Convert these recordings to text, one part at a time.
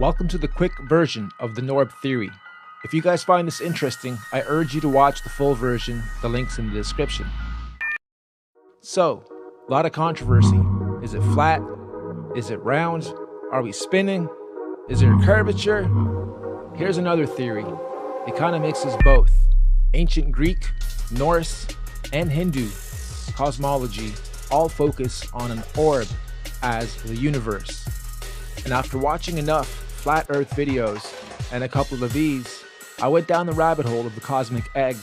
Welcome to the quick version of the Norb theory. If you guys find this interesting, I urge you to watch the full version, the link's in the description. So, a lot of controversy. Is it flat? Is it round? Are we spinning? Is there a curvature? Here's another theory. It kind of mixes both. Ancient Greek, Norse, and Hindu cosmology all focus on an orb as the universe. And after watching enough flat earth videos and a couple of these, I went down the rabbit hole of the cosmic egg.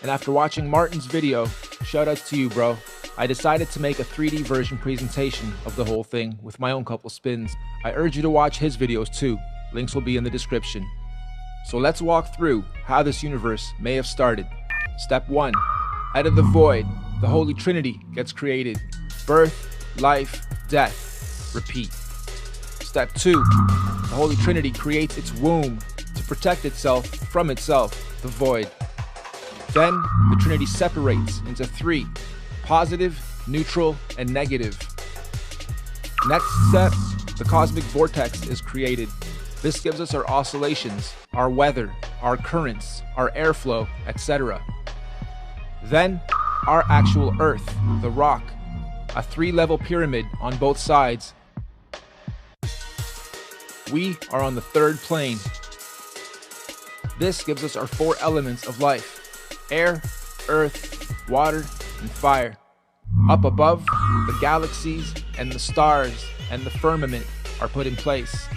And after watching Martin's video, shout outs to you bro, I decided to make a 3D version presentation of the whole thing with my own couple spins. I urge you to watch his videos too, links will be in the description. So let's walk through how this universe may have started. Step 1. Out of the void, the Holy Trinity gets created. Birth, life, death, repeat. Step 2. The Holy Trinity creates its womb to protect itself from itself, the void. Then, the Trinity separates into 3, positive, neutral, and negative. Next step, the cosmic vortex is created. This gives us our oscillations, our weather, our currents, our airflow, etc. Then, our actual Earth, the rock, a 3-level pyramid on both sides. We are on the 3rd plane. This gives us our 4 elements of life: air, earth, water, and fire. Up above, the galaxies and the stars and the firmament are put in place.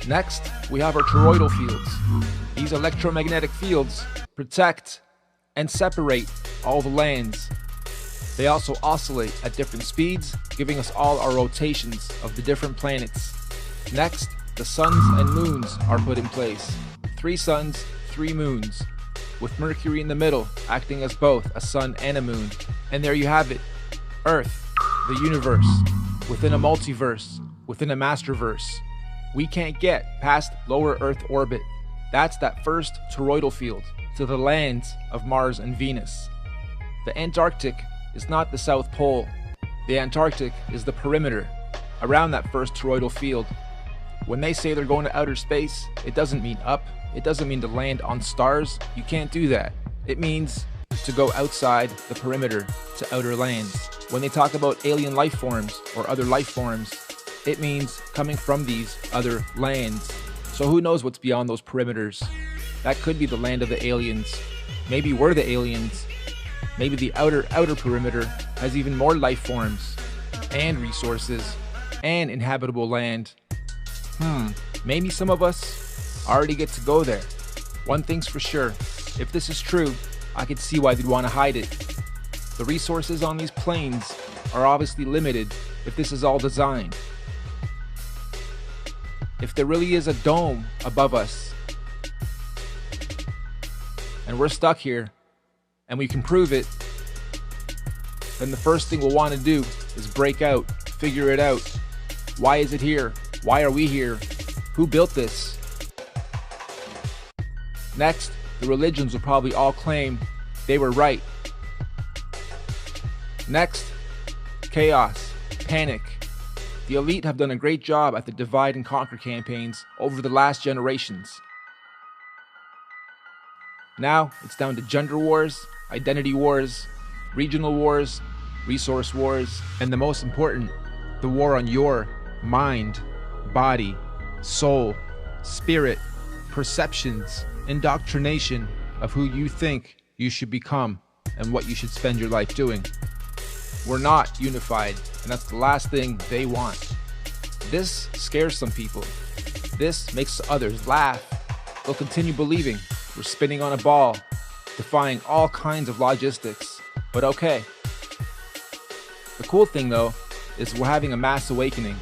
Next, we have our toroidal fields. These electromagnetic fields protect and separate all the lands. They also oscillate at different speeds, giving us all our rotations of the different planets. Next, the suns and moons are put in place. 3 suns, 3 moons, with Mercury in the middle, acting as both a sun and a moon. And there you have it, Earth, the universe, within a multiverse, within a masterverse. We can't get past lower Earth orbit. That's that first toroidal field to the lands of Mars and Venus. The Antarctic is not the South Pole. The Antarctic is the perimeter around that first toroidal field. When they say they're going to outer space, it doesn't mean up. It doesn't mean to land on stars. You can't do that. It means to go outside the perimeter to outer lands. When they talk about alien life forms or other life forms, it means coming from these other lands. So who knows what's beyond those perimeters? That could be the land of the aliens. Maybe we're the aliens. Maybe the outer perimeter has even more life forms and resources and inhabitable land. Maybe some of us already get to go there. One thing's for sure, if this is true, I could see why they'd want to hide it. The resources on these planes are obviously limited if this is all designed. If there really is a dome above us, and we're stuck here, and we can prove it, then the first thing we'll want to do is break out, figure it out. Why is it here? Why are we here? Who built this? Next, the religions will probably all claim they were right. Next, chaos, panic. The elite have done a great job at the divide and conquer campaigns over the last generations. Now, it's down to gender wars, identity wars, regional wars, resource wars, and the most important, the war on your mind, body, soul, spirit, perceptions, indoctrination of who you think you should become and what you should spend your life doing. We're not unified, and that's the last thing they want. This scares some people. This makes others laugh. They'll continue believing we're spinning on a ball, defying all kinds of logistics. But okay. The cool thing though, is we're having a mass awakening.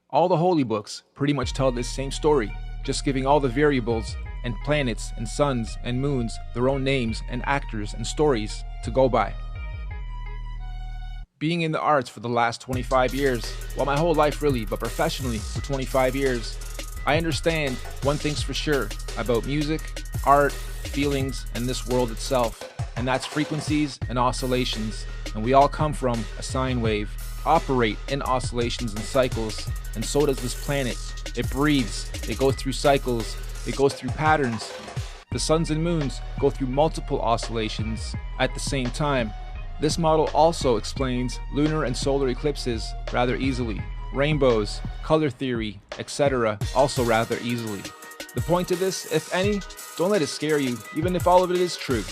All the holy books pretty much tell this same story, just giving all the variables and planets and suns and moons their own names and actors and stories to go by. Being in the arts for the last 25 years, well my whole life really, but professionally for 25 years, I understand one thing's for sure about music, art, feelings, and this world itself, and that's frequencies and oscillations. And we all come from a sine wave, operate in oscillations and cycles, and so does this planet. It breathes, it goes through cycles, it goes through patterns. The suns and moons go through multiple oscillations at the same time. This model also explains lunar and solar eclipses rather easily. Rainbows, color theory, etc. also rather easily. The point of this, if any, don't let it scare you, even if all of it is true.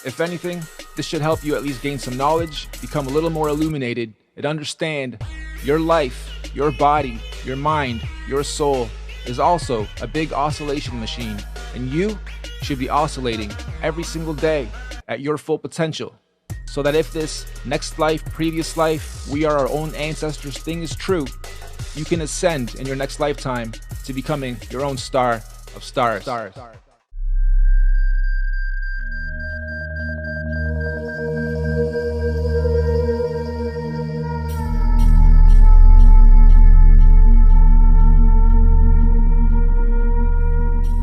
If anything, this should help you at least gain some knowledge, become a little more illuminated, and understand your life, your body, your mind, your soul is also a big oscillation machine, and you should be oscillating every single day at your full potential. So that if this next life, previous life, we are our own ancestors thing is true, you can ascend in your next lifetime to becoming your own star of stars.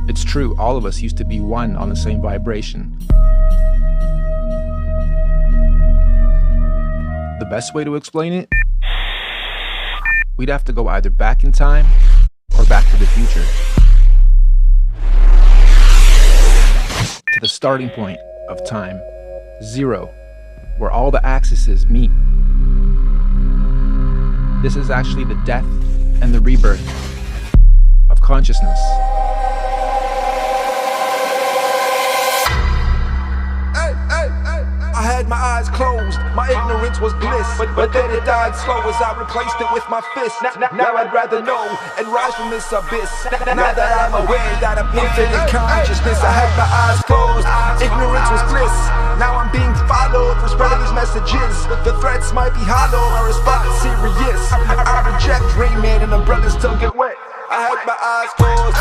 It's true, all of us used to be one on the same vibration. The best way to explain it? We'd have to go either back in time or back to the future. To the starting point of time, 0, where all the axes meet. This is actually the death and the rebirth of consciousness. I had my eyes closed, my ignorance was bliss, but then it died slow as I replaced it with my fist. Now I'd rather know and rise from this abyss. Now that I'm aware that I'm infinite consciousness, I had my eyes closed, ignorance was bliss. Now I'm being followed for spreading these messages. The threats might be hollow, my response serious. I reject Rain Man and umbrellas don't get wet. I had my eyes closed.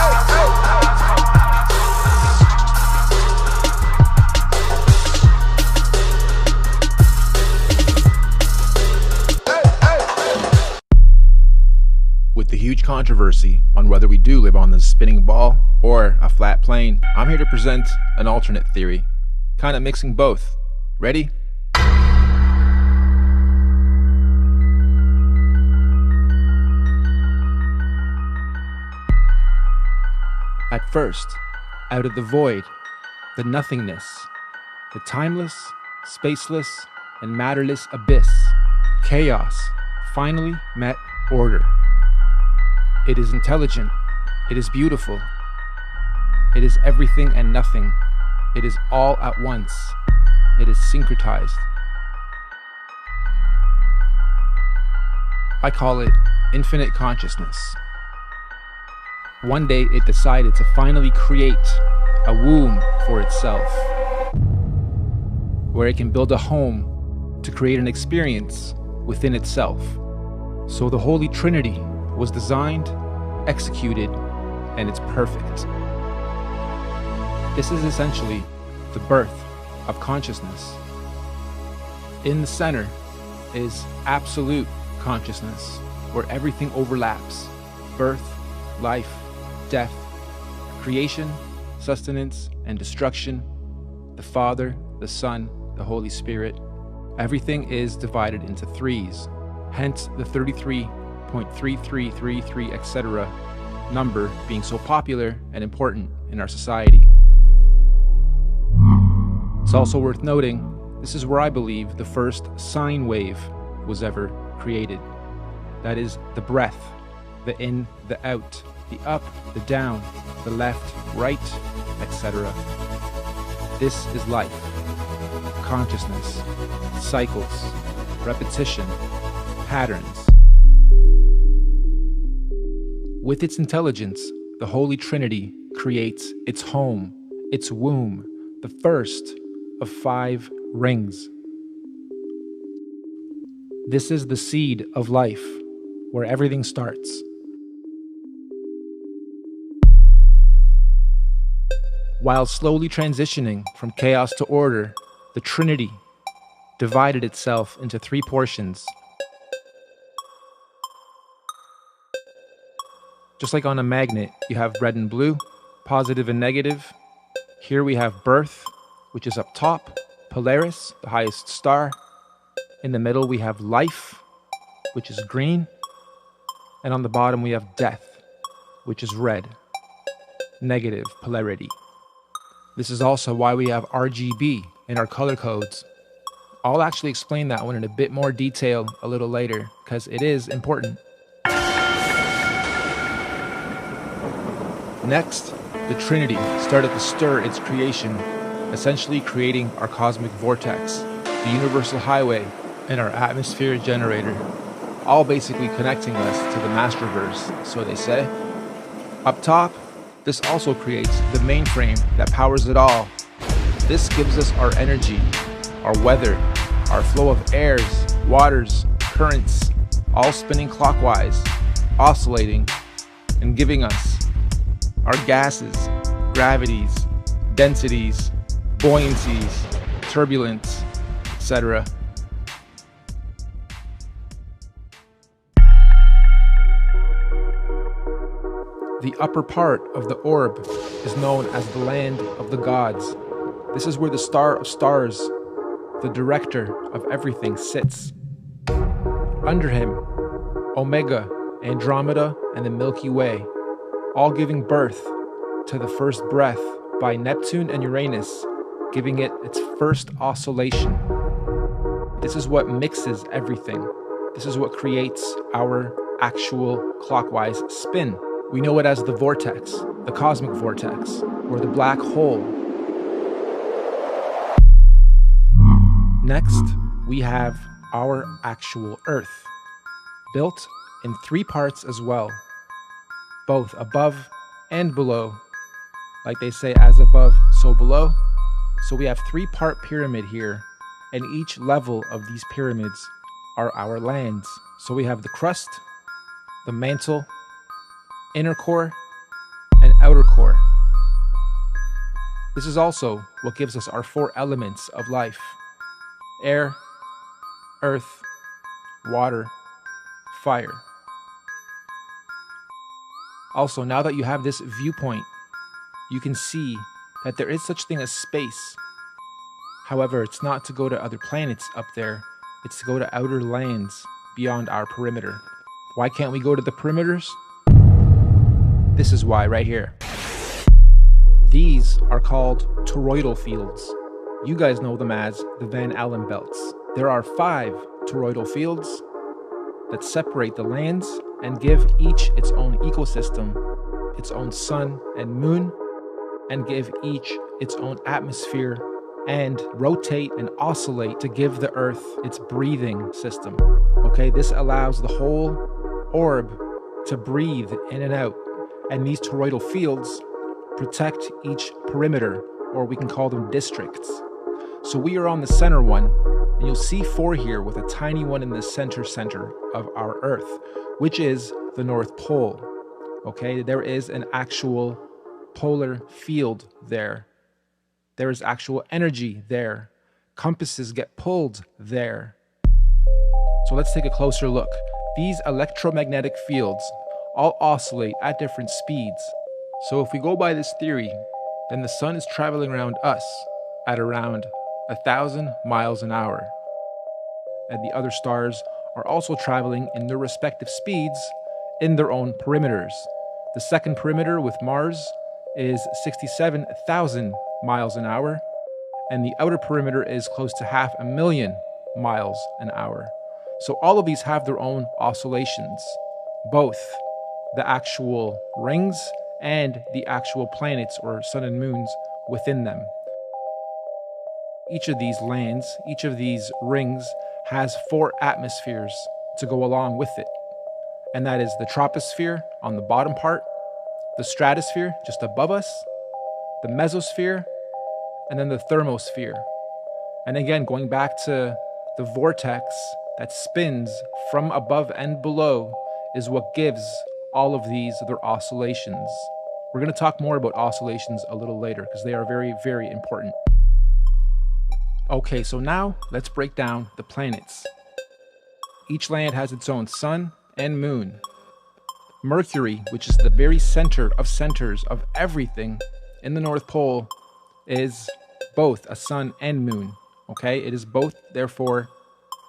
With the huge controversy on whether we do live on the spinning ball or a flat plane, I'm here to present an alternate theory, kind of mixing both. Ready? At first, out of the void, the nothingness, the timeless, spaceless, and matterless abyss, chaos finally met order. It is intelligent. It is beautiful. It is everything and nothing. It is all at once. It is syncretized. I call it infinite consciousness. One day it decided to finally create a womb for itself, where it can build a home to create an experience within itself. So the Holy Trinity was designed, executed, and it's perfect. This is essentially the birth of consciousness. In the center is absolute consciousness, where everything overlaps: birth, life, death, creation, sustenance, and destruction, the Father, the Son, the Holy Spirit. Everything is divided into threes, hence the 33.3333, etc. number being so popular and important in our society. It's also worth noting, this is where I believe the first sine wave was ever created. That is the breath, the in, the out, the up, the down, the left, right, etc. This is life, consciousness, cycles, repetition, patterns. With its intelligence, the Holy Trinity creates its home, its womb, the first of 5 rings. This is the seed of life, where everything starts. While slowly transitioning from chaos to order, the Trinity divided itself into 3 portions. Just like on a magnet, you have red and blue, positive and negative. Here we have birth, which is up top, Polaris, the highest star. In the middle we have life, which is green. And on the bottom we have death, which is red, negative polarity. This is also why we have RGB in our color codes. I'll actually explain that one in a bit more detail a little later, because it is important. Next, the Trinity started to stir its creation, essentially creating our cosmic vortex, the universal highway, and our atmosphere generator, all basically connecting us to the Masterverse, so they say. Up top, this also creates the mainframe that powers it all. This gives us our energy, our weather, our flow of airs, waters, currents, all spinning clockwise, oscillating, and giving us our gases, gravities, densities, buoyancies, turbulence, etc. The upper part of the orb is known as the land of the gods. This is where the star of stars, the director of everything, sits. Under him, Omega, Andromeda, and the Milky Way, all giving birth to the first breath by Neptune and Uranus, giving it its first oscillation. This is what mixes everything. This is what creates our actual clockwise spin. We know it as the vortex, the cosmic vortex, or the black hole. Next, we have our actual Earth, built in 3 parts as well, both above and below. Like they say, as above, so below. So we have 3-part pyramid here, and each level of these pyramids are our lands. So we have the crust, the mantle, inner core, and outer core. This is also what gives us our 4 elements of life: air, earth, water, fire. Also, now that you have this viewpoint, you can see that there is such thing as space. However, it's not to go to other planets up there, it's to go to outer lands beyond our perimeter. Why can't we go to the perimeters? This is why right here. These are called toroidal fields. You guys know them as the Van Allen belts. There are 5 toroidal fields that separate the lands and give each its own ecosystem, its own sun and moon, and give each its own atmosphere, and rotate and oscillate to give the Earth its breathing system. Okay, this allows the whole orb to breathe in and out, and these toroidal fields protect each perimeter, or we can call them districts. So we are on the center one, and you'll see 4 here with a tiny one in the center of our Earth, which is the North Pole. Okay, there is an actual polar field there. There is actual energy there. Compasses get pulled there. So let's take a closer look. These electromagnetic fields all oscillate at different speeds. So if we go by this theory, then the sun is traveling around us at around 1,000 miles an hour. And the other stars are also traveling in their respective speeds in their own perimeters. The second perimeter with Mars is 67,000 miles an hour, and the outer perimeter is close to 500,000 miles an hour. So all of these have their own oscillations, both the actual rings and the actual planets or sun and moons within them. Each of these lands, each of these rings has 4 atmospheres to go along with it. And that is the troposphere on the bottom part, the stratosphere just above us, the mesosphere, and then the thermosphere. And again, going back to the vortex that spins from above and below is what gives all of these their oscillations. We're going to talk more about oscillations a little later because they are very, very important. Okay, so now let's break down the planets. Each land has its own sun and moon. Mercury, which is the very center of centers of everything in the North Pole, is both a sun and moon. Okay, it is both, therefore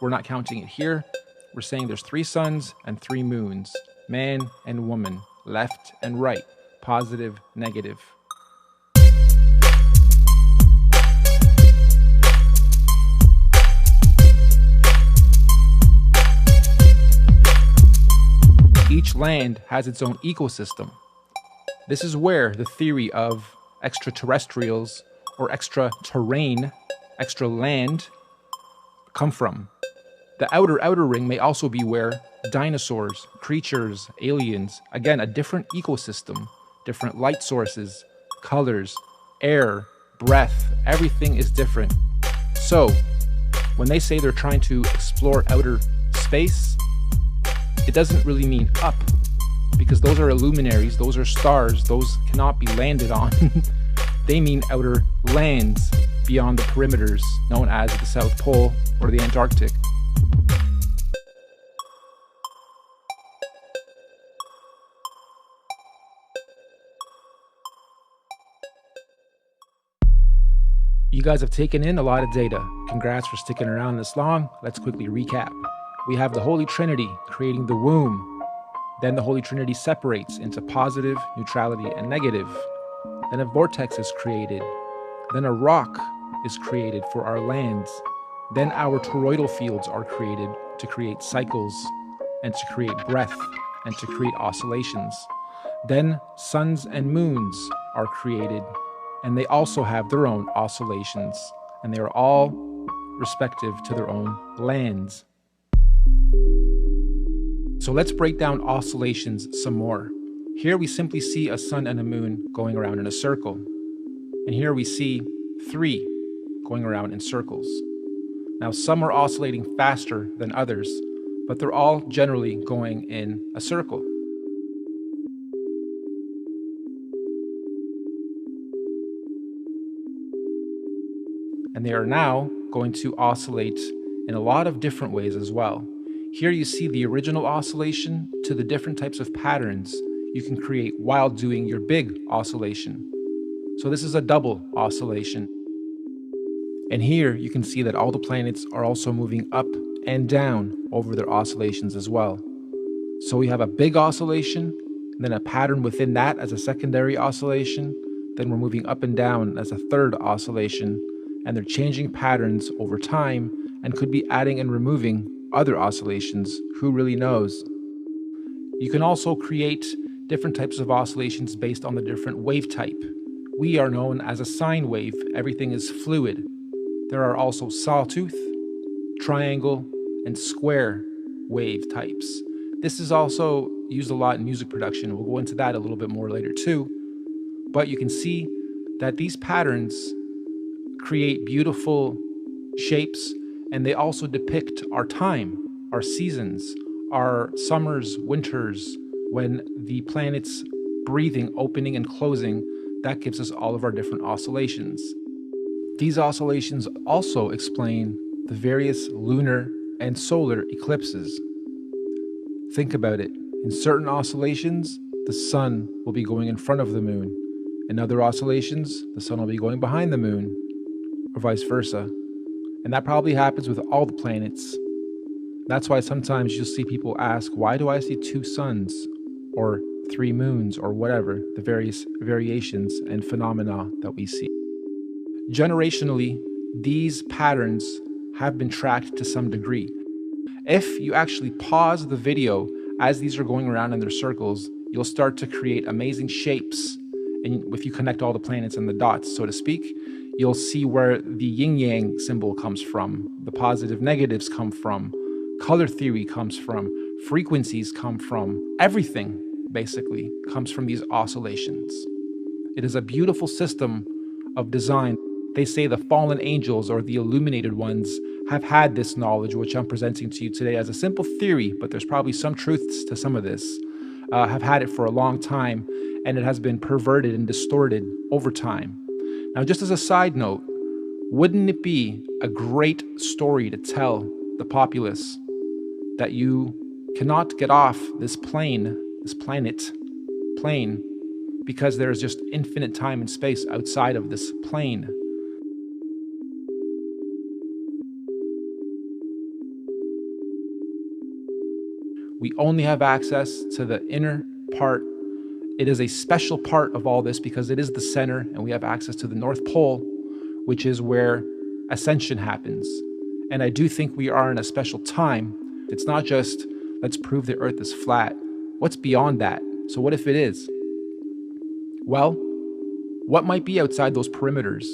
we're not counting it here. We're saying there's 3 suns and 3 moons, man and woman, left and right, positive, negative. Each land has its own ecosystem. This is where the theory of extraterrestrials or extra terrain, extra land, come from. The outer ring may also be where dinosaurs, creatures, aliens, again, a different ecosystem, different light sources, colors, air, breath, everything is different. So, when they say they're trying to explore outer space, it doesn't really mean up, because those are luminaries, those are stars, those cannot be landed on. They mean outer lands beyond the perimeters known as the South Pole or the Antarctic. You guys have taken in a lot of data. Congrats for sticking around this long. Let's quickly recap. We have the Holy Trinity creating the womb. Then the Holy Trinity separates into positive, neutrality, and negative. Then a vortex is created. Then a rock is created for our lands. Then our toroidal fields are created to create cycles and to create breath and to create oscillations. Then suns and moons are created, and they also have their own oscillations, and they are all respective to their own lands. So let's break down oscillations some more. Here we simply see a sun and a moon going around in a circle. And here we see 3 going around in circles. Now some are oscillating faster than others, but they're all generally going in a circle. And they are now going to oscillate in a lot of different ways as well. Here you see the original oscillation to the different types of patterns you can create while doing your big oscillation. So this is a double oscillation. And here you can see that all the planets are also moving up and down over their oscillations as well. So we have a big oscillation, and then a pattern within that as a secondary oscillation. Then we're moving up and down as a third oscillation, and they're changing patterns over time and could be adding and removing other oscillations. Who really knows? You can also create different types of oscillations based on the different wave type. We are known as a sine wave. Everything is fluid. There are also sawtooth, triangle, and square wave types. This is also used a lot in music production. We'll go into that a little bit more later too. But you can see that these patterns create beautiful shapes, and they also depict our time, our seasons, our summers, winters, when the planet's breathing, opening and closing. That gives us all of our different oscillations. These oscillations also explain the various lunar and solar eclipses. Think about it. In certain oscillations, the sun will be going in front of the moon. In other oscillations, the sun will be going behind the moon, or vice versa. And that probably happens with all the planets. That's why sometimes you'll see people ask, why do I see 2 suns or 3 moons or whatever, the various variations and phenomena that we see. Generationally, these patterns have been tracked to some degree. If you actually pause the video as these are going around in their circles, you'll start to create amazing shapes. And if you connect all the planets and the dots, so to speak, you'll see where the yin-yang symbol comes from, the positive negatives come from, color theory comes from, frequencies come from, everything basically comes from these oscillations. It is a beautiful system of design. They say the fallen angels or the illuminated ones have had this knowledge, which I'm presenting to you today as a simple theory, but there's probably some truths to some of this, have had it for a long time, and it has been perverted and distorted over time. Now, just as a side note, wouldn't it be a great story to tell the populace that you cannot get off this plane, this planet, because there is just infinite time and space outside of this plane? We only have access to the inner part it is a special part of all this because it is the center and we have access to the North Pole, which is where ascension happens. And I do think we are in a special time. It's not just, let's prove the earth is flat. What's beyond that? So what if it is? Well, what might be outside those perimeters?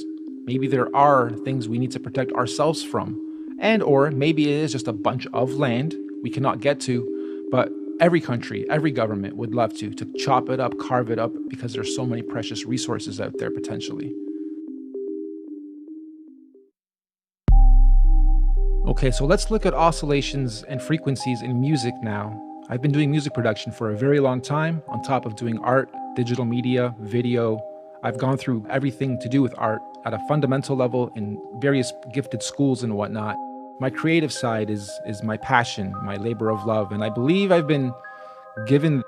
Maybe there are things we need to protect ourselves from. And or maybe it is just a bunch of land we cannot get to, but every country, every government would love to chop it up, carve it up, because there's so many precious resources out there potentially. Okay, so let's look at oscillations and frequencies in music now. I've been doing music production for a very long time, on top of doing art, digital media, video. I've gone through everything to do with art at a fundamental level in various gifted schools and whatnot. My creative side is my passion, my labor of love, and I believe I've been given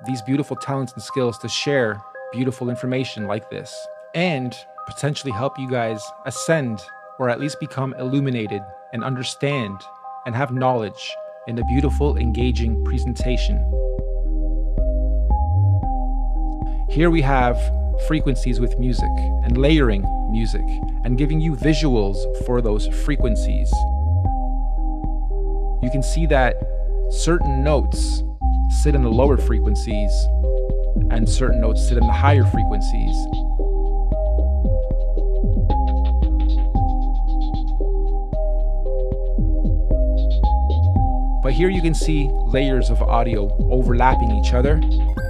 these beautiful talents and skills to share beautiful information like this, and potentially help you guys ascend, or at least become illuminated and understand and have knowledge in a beautiful, engaging presentation. Here we have frequencies with music and layering music and giving you visuals for those frequencies. You can see that certain notes sit in the lower frequencies and certain notes sit in the higher frequencies. But here you can see layers of audio overlapping each other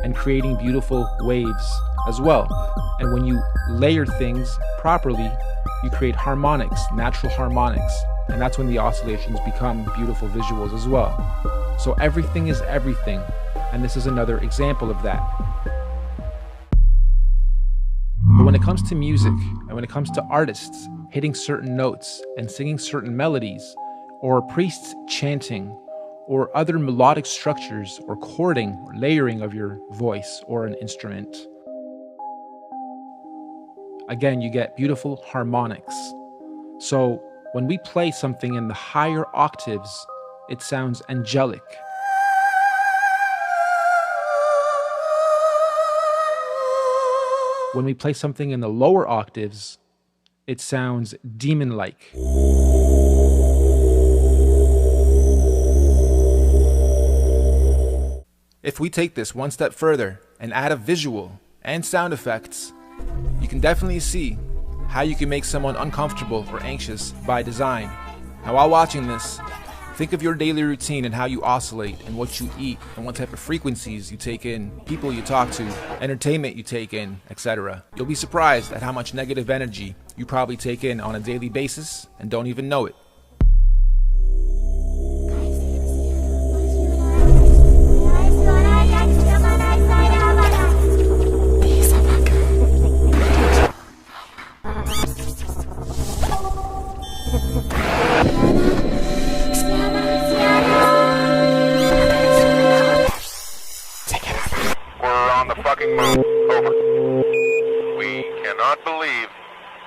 and creating beautiful waves as well. And when you layer things properly, you create harmonics, natural harmonics. And that's when the oscillations become beautiful visuals as well. So everything is everything. And this is another example of that. But when it comes to music, and when it comes to artists hitting certain notes and singing certain melodies, or priests chanting, or other melodic structures, or chording, or layering of your voice or an instrument, again, you get beautiful harmonics. So when we play something in the higher octaves, it sounds angelic. When we play something in the lower octaves, it sounds demon-like. If we take this one step further and add a visual and sound effects, you can definitely see how you can make someone uncomfortable or anxious by design. Now, while watching this, think of your daily routine and how you oscillate and what you eat and what type of frequencies you take in, people you talk to, entertainment you take in, etc. You'll be surprised at how much negative energy you probably take in on a daily basis and don't even know it. Moon. Over. We cannot believe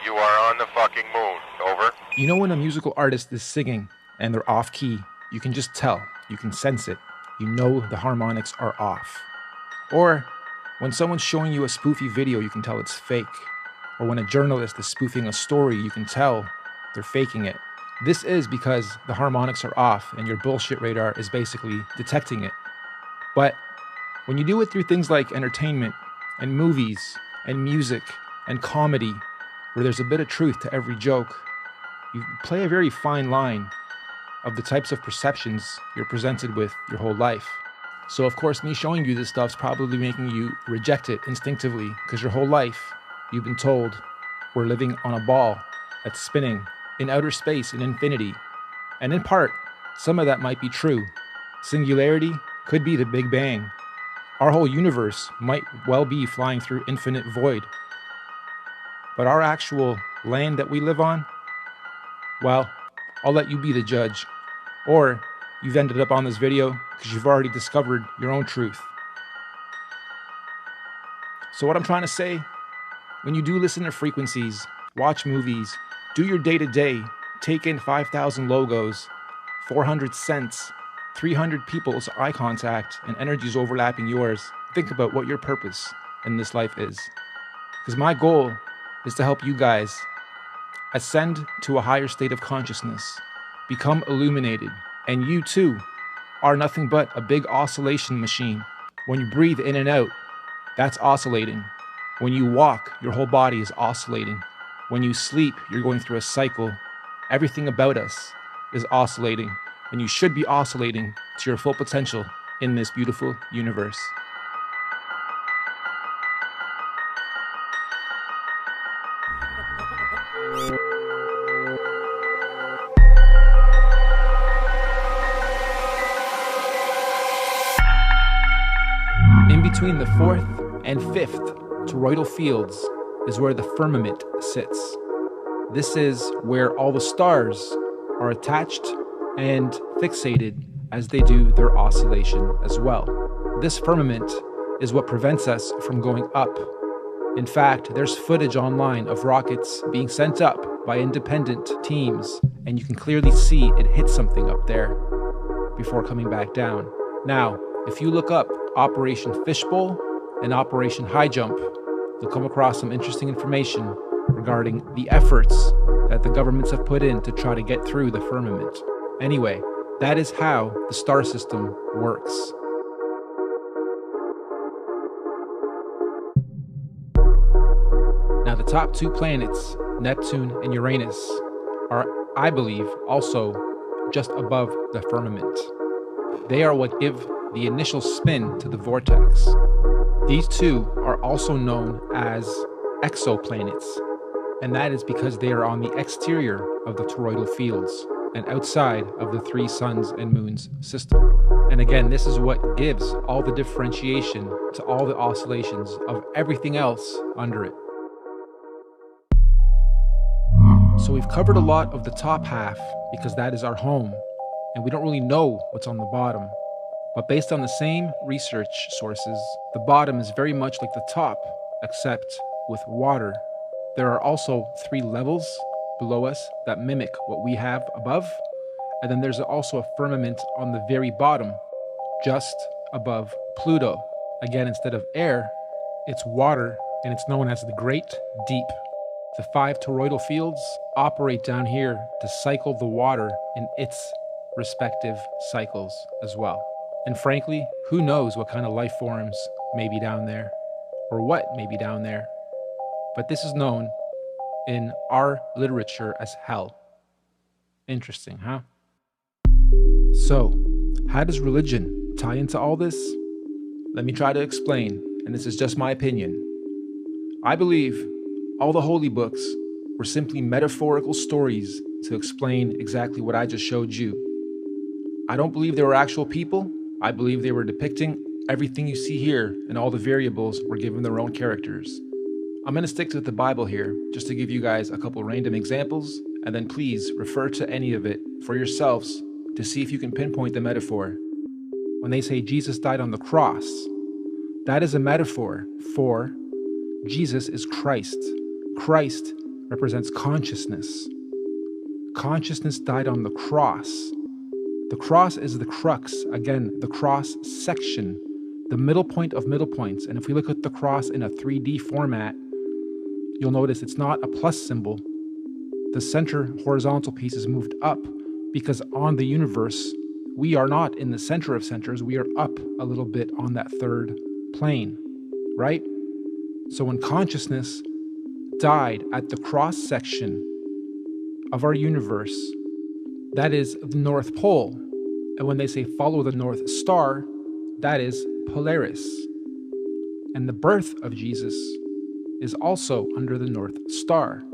you are on the fucking moon. Over. You know when a musical artist is singing and they're off key, you can just tell, you can sense it. You know the harmonics are off. Or when someone's showing you a spoofy video, you can tell it's fake. Or when a journalist is spoofing a story, you can tell they're faking it. This is because the harmonics are off and your bullshit radar is basically detecting it. But when you do it through things like entertainment and movies and music and comedy, where there's a bit of truth to every joke, you play a very fine line of the types of perceptions you're presented with your whole life. So of course, me showing you this stuff's probably making you reject it instinctively, because your whole life you've been told we're living on a ball that's spinning in outer space in infinity. And in part, some of that might be true. Singularity could be the Big Bang. Our whole universe might well be flying through infinite void. But our actual land that we live on, well, I'll let you be the judge. Or you've ended up on this video because you've already discovered your own truth. So what I'm trying to say, when you do listen to frequencies, watch movies, do your day-to-day, take in 5,000 logos, 400 cents, 300 people's eye contact, and energies overlapping yours, think about what your purpose in this life is. Because my goal is to help you guys ascend to a higher state of consciousness, become illuminated, and you too are nothing but a big oscillation machine. When you breathe in and out, that's oscillating. When you walk, your whole body is oscillating. When you sleep, you're going through a cycle. Everything about us is oscillating, and you should be oscillating to your full potential in this beautiful universe. In between the fourth and fifth toroidal fields is where the firmament sits. This is where all the stars are attached and fixated as they do their oscillation as well. This firmament is what prevents us from going up. In fact, there's footage online of rockets being sent up by independent teams, and you can clearly see it hit something up there before coming back down. Now, if you look up Operation Fishbowl and Operation High Jump, you'll come across some interesting information regarding the efforts that the governments have put in to try to get through the firmament. Anyway, that is how the star system works. Now, the top two planets, Neptune and Uranus, are, I believe, also just above the firmament. They are what give the initial spin to the vortex. These two are also known as exoplanets, and that is because they are on the exterior of the toroidal fields and outside of the three suns and moons system. And again, this is what gives all the differentiation to all the oscillations of everything else under it. So we've covered a lot of the top half because that is our home, and we don't really know what's on the bottom. But based on the same research sources, the bottom is very much like the top, except with water. There are also 3 levels below us that mimic what we have above, and then there's also a firmament on the very bottom, just above Pluto. Again, instead of air, it's water, and it's known as the Great Deep. The 5 toroidal fields operate down here to cycle the water in its respective cycles as well. And frankly, who knows what kind of life forms may be down there, or what may be down there. But this is known in our literature as hell. Interesting, huh? So, how does religion tie into all this? Let me try to explain, and this is just my opinion. I believe all the holy books were simply metaphorical stories to explain exactly what I just showed you. I don't believe they were actual people. I believe they were depicting everything you see here, and all the variables were given their own characters. I'm going to stick to the Bible here, just to give you guys a couple random examples, and then please refer to any of it for yourselves to see if you can pinpoint the metaphor. When they say Jesus died on the cross, that is a metaphor for Jesus is Christ. Christ represents consciousness. Consciousness died on the cross. The cross is the crux, again, the cross section, the middle point of middle points. And if we look at the cross in a 3D format, you'll notice it's not a plus symbol. The center horizontal piece is moved up because on the universe, we are not in the center of centers, we are up a little bit on that third plane, right? So when consciousness died at the cross section of our universe, that is the North Pole. And when they say follow the North Star, that is Polaris. And the birth of Jesus is also under the North Star.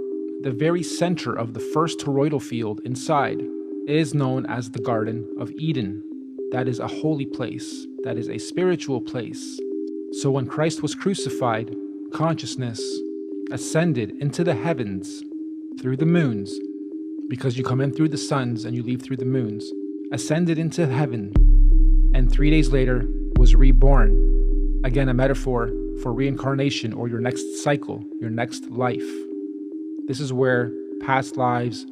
The very center of the first toroidal field inside is known as the Garden of Eden. That is a holy place. That is a spiritual place. So when Christ was crucified, consciousness ascended into the heavens through the moons, because you come in through the suns and you leave through the moons, ascended into heaven, and 3 days later was reborn. Again, a metaphor for reincarnation, or your next cycle, your next life. This is where past lives,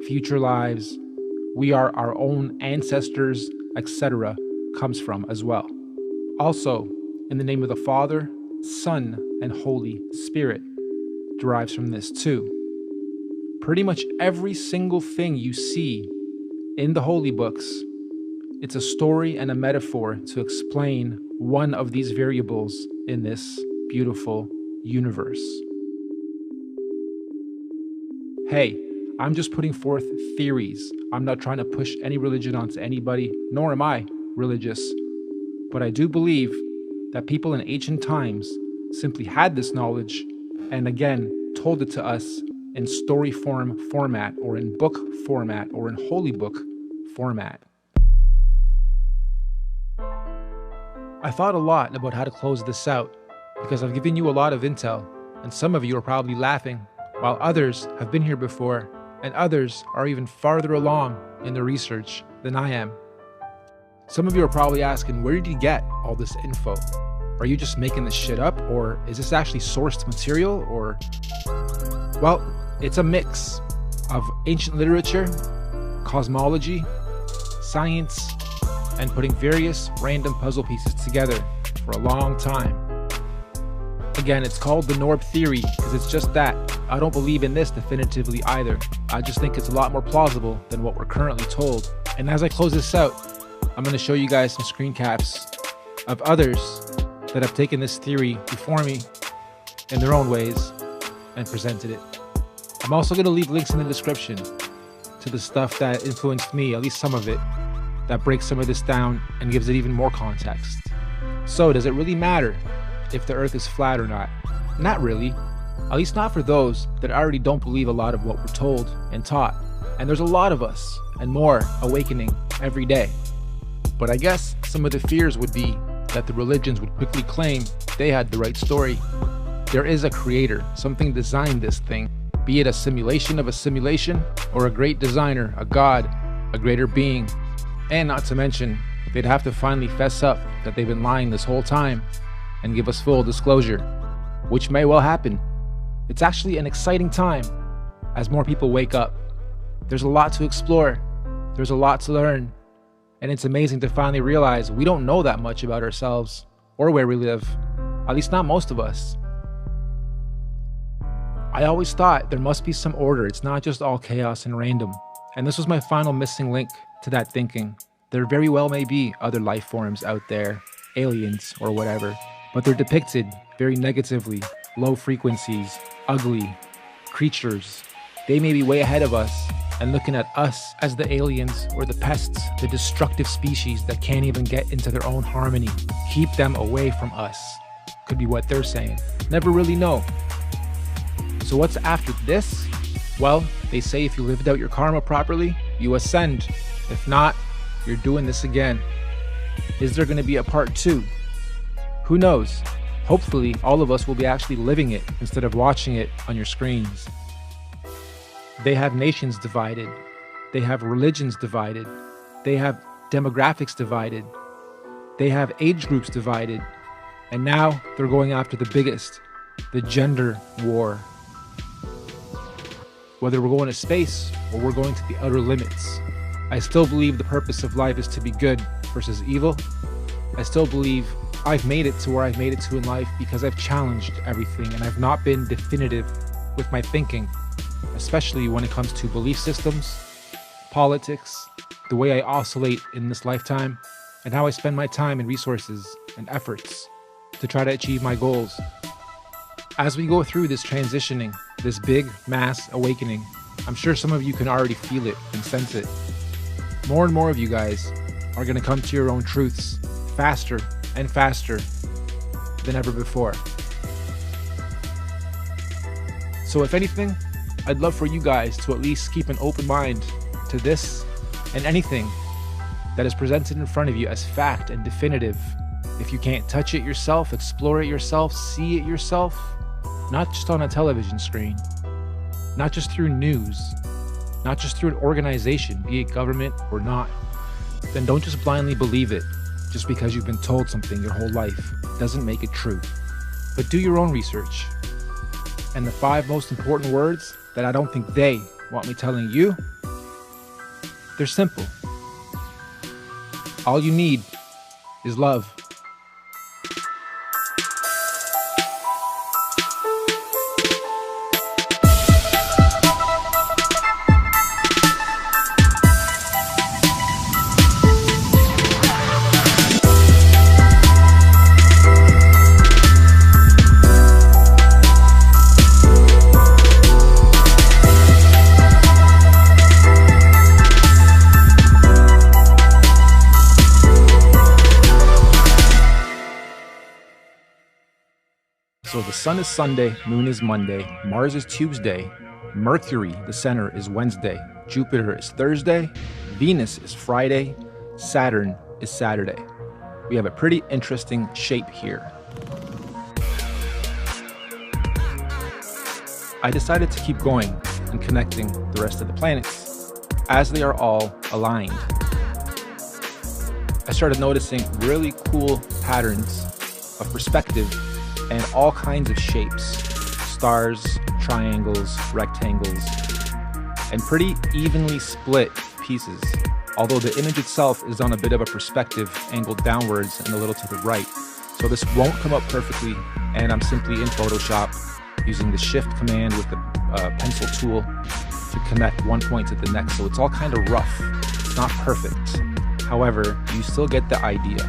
future lives, we are our own ancestors, etc., comes from as well. Also, in the name of the Father, Son, and Holy Spirit derives from this too. Pretty much every single thing you see in the holy books, it's a story and a metaphor to explain one of these variables in this beautiful universe. Hey, I'm just putting forth theories. I'm not trying to push any religion onto anybody, nor am I religious. But I do believe that people in ancient times simply had this knowledge and again told it to us in story format, or in book format, or in holy book format. I thought a lot about how to close this out because I've given you a lot of intel, and some of you are probably laughing, while others have been here before, and others are even farther along in the research than I am. Some of you are probably asking, where did you get all this info? Are you just making this shit up, or is this actually sourced material, or... Well, it's a mix of ancient literature, cosmology, science, and putting various random puzzle pieces together for a long time. Again, it's called the Norb theory because it's just that. I don't believe in this definitively either. I just think it's a lot more plausible than what we're currently told. And as I close this out, I'm going to show you guys some screen caps of others that have taken this theory before me in their own ways and presented it. I'm also going to leave links in the description to the stuff that influenced me, at least some of it, that breaks some of this down and gives it even more context. So, does it really matter if the Earth is flat or not? Not really. At least not for those that already don't believe a lot of what we're told and taught. And there's a lot of us, and more, awakening every day. But I guess some of the fears would be that the religions would quickly claim they had the right story. There is a creator, something designed this thing, be it a simulation of a simulation, or a great designer, a god, a greater being. And not to mention, they'd have to finally fess up that they've been lying this whole time and give us full disclosure, which may well happen. It's actually an exciting time as more people wake up. There's a lot to explore, there's a lot to learn, and it's amazing to finally realize we don't know that much about ourselves or where we live, at least not most of us. I always thought there must be some order, it's not just all chaos and random, and this was my final missing link to that thinking. There very well may be other life forms out there, aliens or whatever, but they're depicted very negatively, low frequencies, ugly creatures. They may be way ahead of us and looking at us as the aliens or the pests, the destructive species that can't even get into their own harmony. Keep them away from us, could be what they're saying. Never really know. So what's after this? Well, they say if you lived out your karma properly, you ascend. If not, you're doing this again. Is there going to be a part 2? Who knows? Hopefully, all of us will be actually living it instead of watching it on your screens. They have nations divided. They have religions divided. They have demographics divided. They have age groups divided. And now they're going after the biggest, the gender war. Whether we're going to space or we're going to the outer limits, I still believe the purpose of life is to be good versus evil. I still believe I've made it to where I've made it to in life because I've challenged everything and I've not been definitive with my thinking, especially when it comes to belief systems, politics, the way I oscillate in this lifetime, and how I spend my time and resources and efforts to try to achieve my goals. As we go through this transitioning, this big mass awakening, I'm sure some of you can already feel it and sense it. More and more of you guys are going to come to your own truths faster and faster than ever before. So if anything, I'd love for you guys to at least keep an open mind to this and anything that is presented in front of you as fact and definitive. If you can't touch it yourself, explore it yourself, see it yourself, not just on a television screen, not just through news, not just through an organization, be it government or not, then don't just blindly believe it just because you've been told something your whole life. It doesn't make it true. But do your own research. And the 5 most important words that I don't think they want me telling you, they're simple. All you need is love. So the sun is Sunday, moon is Monday, Mars is Tuesday, Mercury, the center, is Wednesday, Jupiter is Thursday, Venus is Friday, Saturn is Saturday. We have a pretty interesting shape here. I decided to keep going and connecting the rest of the planets as they are all aligned. I started noticing really cool patterns of perspective and all kinds of shapes, stars, triangles, rectangles, and pretty evenly split pieces, although the image itself is on a bit of a perspective angled downwards and a little to the right. So this won't come up perfectly, and I'm simply in Photoshop using the shift command with the pencil tool to connect one point to the next. So it's all kind of rough, it's not perfect. However, you still get the idea.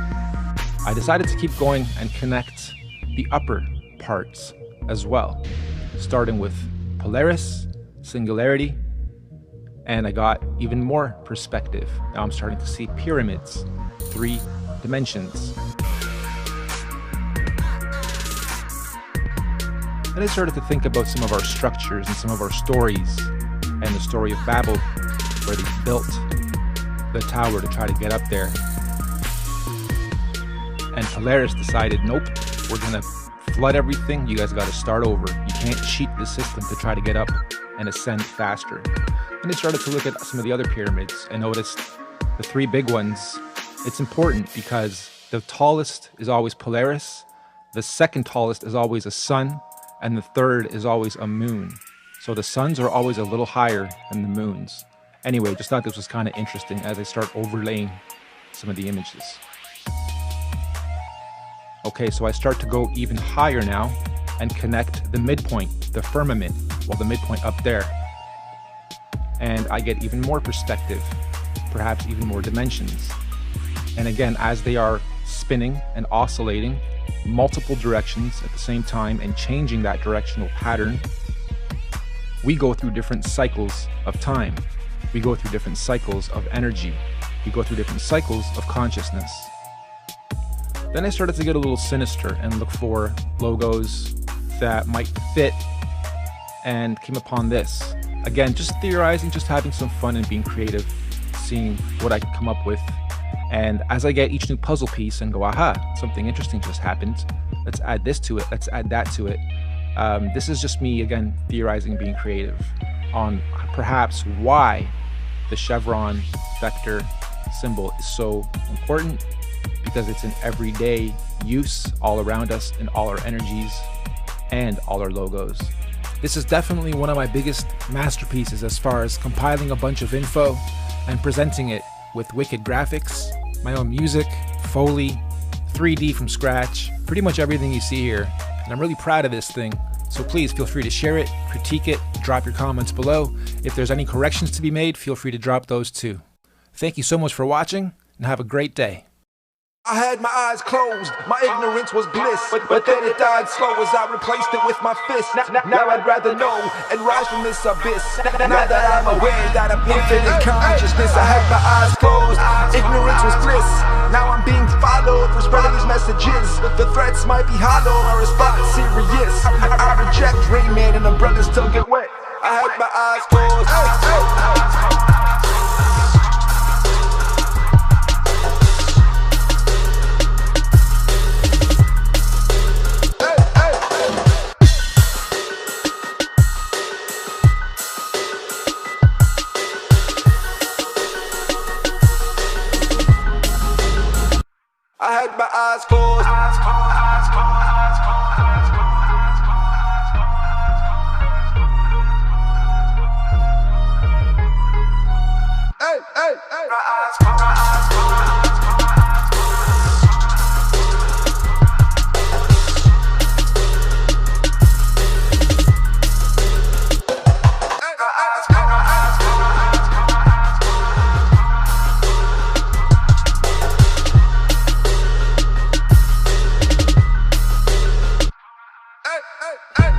I decided to keep going and connect the upper parts as well, starting with Polaris, Singularity, and I got even more perspective. Now I'm starting to see pyramids, 3 dimensions. Then I started to think about some of our structures and some of our stories, and the story of Babel, where they built the tower to try to get up there. And Polaris decided, nope, we're gonna flood everything, you guys gotta start over. You can't cheat the system to try to get up and ascend faster. And I started to look at some of the other pyramids and noticed the 3 big ones. It's important because the tallest is always Polaris, the second tallest is always a sun, and the third is always a moon. So the suns are always a little higher than the moons. Anyway, just thought this was kind of interesting as I start overlaying some of the images. Okay, so I start to go even higher now and connect the midpoint, the firmament, well, the midpoint up there. And I get even more perspective, perhaps even more dimensions. And again, as they are spinning and oscillating multiple directions at the same time and changing that directional pattern, we go through different cycles of time. We go through different cycles of energy. We go through different cycles of consciousness. Then I started to get a little sinister and look for logos that might fit, and came upon this. Again, just theorizing, just having some fun and being creative, seeing what I could come up with. And as I get each new puzzle piece and go, aha, something interesting just happened, let's add this to it, let's add that to it. This is just me, again, theorizing, being creative on perhaps why the chevron vector symbol is so important, because it's in everyday use all around us in all our energies and all our logos. This is definitely one of my biggest masterpieces as far as compiling a bunch of info and presenting it with wicked graphics, my own music, Foley, 3D from scratch, pretty much everything you see here. And I'm really proud of this thing. So please feel free to share it, critique it, drop your comments below. If there's any corrections to be made, feel free to drop those too. Thank you so much for watching, and have a great day. I had my eyes closed, my ignorance was bliss, but then it died slow as I replaced it with my fist. Now I'd rather know and rise from this abyss. Now that I'm aware that I'm infinite consciousness, I had my eyes closed, ignorance was bliss. Now I'm being followed for spreading these messages. The threats might be hollow, my response serious. I reject Rain Man and umbrellas still get wet. I had my eyes closed. I had my eyes closed. Hey, hey, hey. Hey, hey.